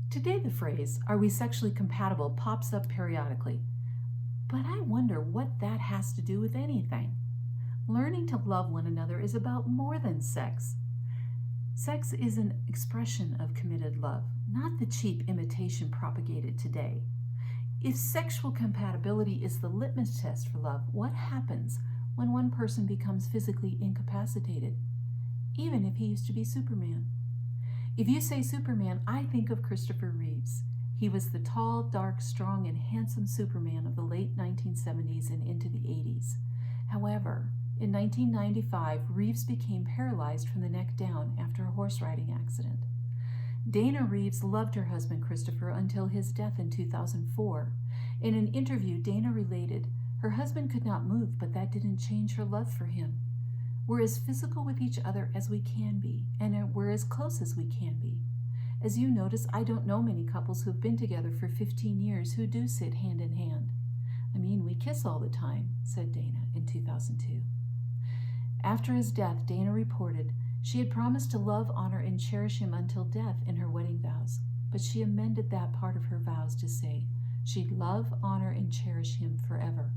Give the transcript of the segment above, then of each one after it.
Today, the phrase, "Are we sexually compatible?" pops up periodically, but I wonder what that has to do with anything. Learning to love one another is about more than sex. Sex is an expression of committed love, not the cheap imitation propagated today. If sexual compatibility is the litmus test for love, what happens when one person becomes physically incapacitated, even if he used to be Superman? If you say Superman, I think of Christopher Reeves. He was the tall, dark, strong, and handsome Superman of the late 1970s and into the 80s. However, in 1995, Reeves became paralyzed from the neck down after a horse riding accident. Dana Reeves loved her husband Christopher until his death in 2004. In an interview, Dana related, her husband could not move, but that didn't change her love for him. We're as physical with each other as we can be, and we're as close as we can be. As you notice, I don't know many couples who've been together for 15 years who do sit hand in hand. I mean, we kiss all the time, said Dana in 2002. After his death, Dana reported she had promised to love, honor, and cherish him until death in her wedding vows, but she amended that part of her vows to say she'd love, honor, and cherish him forever.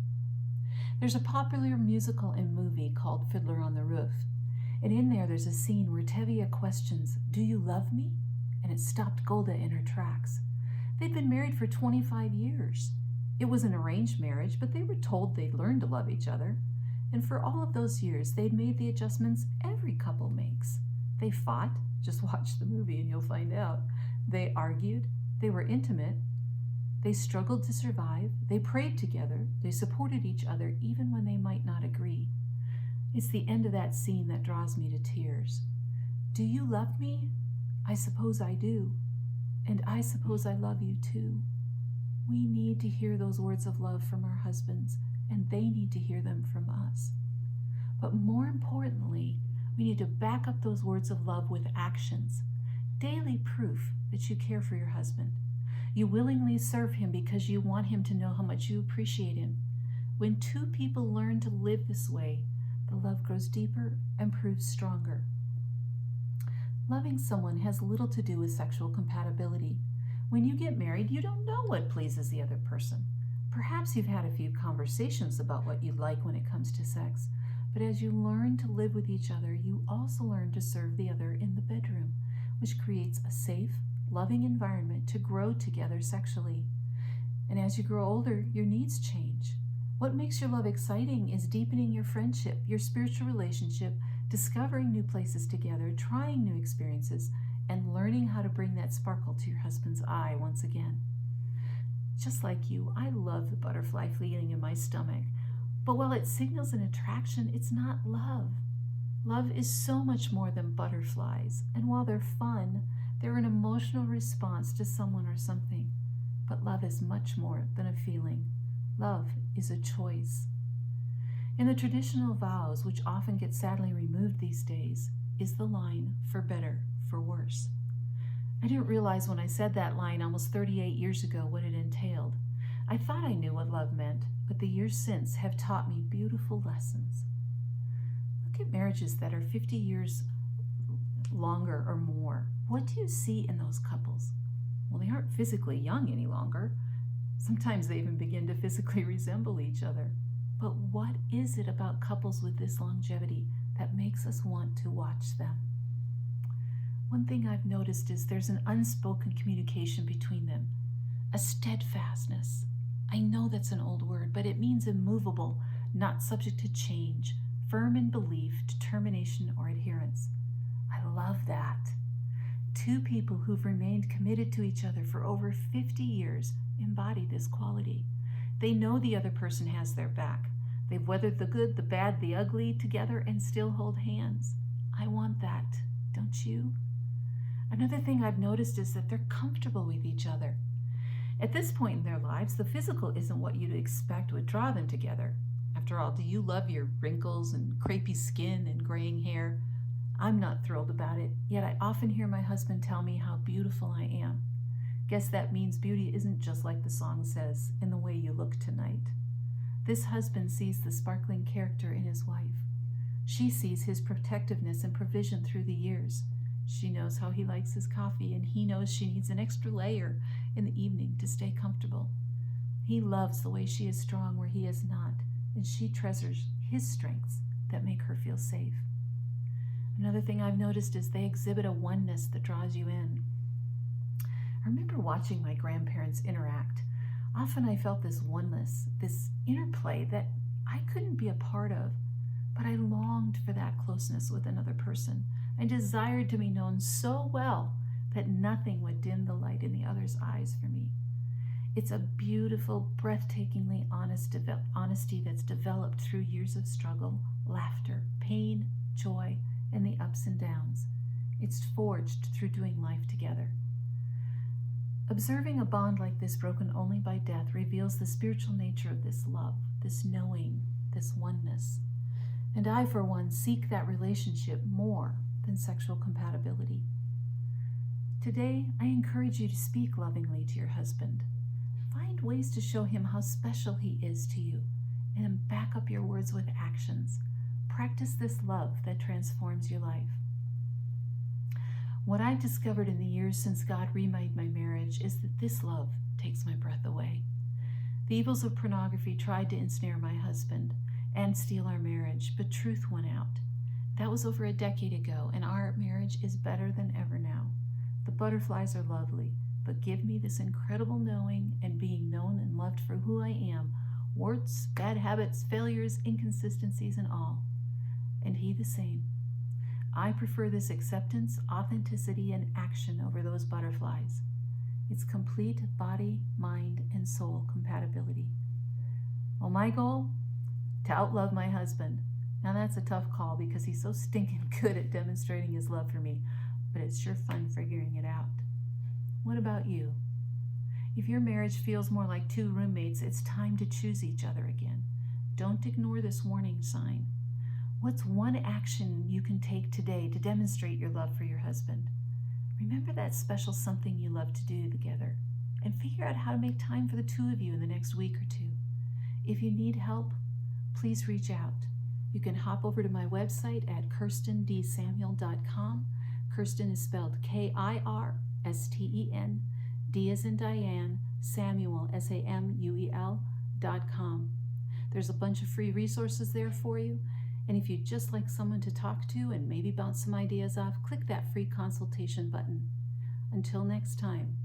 There's a popular musical and movie called Fiddler on the Roof, and in there's a scene where Tevye questions, "Do you love me?" and it stopped Golda in her tracks. They'd been married for 25 years. It was an arranged marriage, but they were told they'd learn to love each other. And for all of those years, they'd made the adjustments every couple makes. They fought, just watch the movie and you'll find out. They argued, they were intimate, they struggled to survive, they prayed together, they supported each other even when they might not agree. It's the end of that scene that draws me to tears. Do you love me? I suppose I do. And I suppose I love you too. We need to hear those words of love from our husbands, and they need to hear them from us. But more importantly, we need to back up those words of love with actions. Daily proof that you care for your husband. You willingly serve him because you want him to know how much you appreciate him. When two people learn to live this way, the love grows deeper and proves stronger. Loving someone has little to do with sexual compatibility. When you get married, you don't know what pleases the other person. Perhaps you've had a few conversations about what you like when it comes to sex, but as you learn to live with each other, you also learn to serve the other in the bedroom, which creates a safe, loving environment to grow together sexually. And as you grow older, your needs change. What makes your love exciting is deepening your friendship, your spiritual relationship, discovering new places together, trying new experiences, and learning how to bring that sparkle to your husband's eye once again. Just like you, I love the butterfly feeling in my stomach. But while it signals an attraction, it's not love. Love is so much more than butterflies. And while they're fun, they're an emotional response to someone or something. But love is much more than a feeling. Love is a choice. In the traditional vows, which often get sadly removed these days, is the line, for better, for worse. I didn't realize when I said that line almost 38 years ago what it entailed. I thought I knew what love meant, but the years since have taught me beautiful lessons. Look at marriages that are 50 years longer or more. What do you see in those couples? Well, they aren't physically young any longer. Sometimes they even begin to physically resemble each other. But what is it about couples with this longevity that makes us want to watch them? One thing I've noticed is there's an unspoken communication between them, a steadfastness. I know that's an old word, but it means immovable, not subject to change, firm in belief, determination, or adherence. I love that. Two people who've remained committed to each other for over 50 years embody this quality. They know the other person has their back. They've weathered the good, the bad, the ugly together and still hold hands. I want that, don't you? Another thing I've noticed is that they're comfortable with each other. At this point in their lives, the physical isn't what you'd expect would draw them together. After all, do you love your wrinkles and crepey skin and graying hair? I'm not thrilled about it, yet I often hear my husband tell me how beautiful I am. Guess that means beauty isn't just like the song says, in the way you look tonight. This husband sees the sparkling character in his wife. She sees his protectiveness and provision through the years. She knows how he likes his coffee, and he knows she needs an extra layer in the evening to stay comfortable. He loves the way she is strong where he is not, and she treasures his strengths that make her feel safe. Another thing I've noticed is they exhibit a oneness that draws you in. I remember watching my grandparents interact. Often I felt this oneness, this interplay that I couldn't be a part of, but I longed for that closeness with another person. I desired to be known so well that nothing would dim the light in the other's eyes for me. It's a beautiful, breathtakingly honesty that's developed through years of struggle, laughter, pain, joy, and the ups and downs. It's forged through doing life together. Observing a bond like this broken only by death reveals the spiritual nature of this love, this knowing, this oneness. And I, for one, seek that relationship more than sexual compatibility. Today, I encourage you to speak lovingly to your husband. Find ways to show him how special he is to you, and back up your words with actions. Practice this love that transforms your life. What I've discovered in the years since God remade my marriage is that this love takes my breath away. The evils of pornography tried to ensnare my husband and steal our marriage, but truth won out. That was over a decade ago, and our marriage is better than ever now. The butterflies are lovely, but give me this incredible knowing and being known and loved for who I am, warts, bad habits, failures, inconsistencies, and all. And he the same. I prefer this acceptance, authenticity, and action over those butterflies. It's complete body, mind, and soul compatibility. Well, my goal? To outlove my husband. Now that's a tough call because he's so stinking good at demonstrating his love for me, but it's sure fun figuring it out. What about you? If your marriage feels more like two roommates, it's time to choose each other again. Don't ignore this warning sign. What's one action you can take today to demonstrate your love for your husband? Remember that special something you love to do together, and figure out how to make time for the two of you in the next week or two. If you need help, please reach out. You can hop over to my website at KirstenDSamuel.com. Kirsten is spelled Kirsten, D as in Diane, Samuel, SAMUEL.com. There's a bunch of free resources there for you. And if you'd just like someone to talk to and maybe bounce some ideas off, click that free consultation button. Until next time,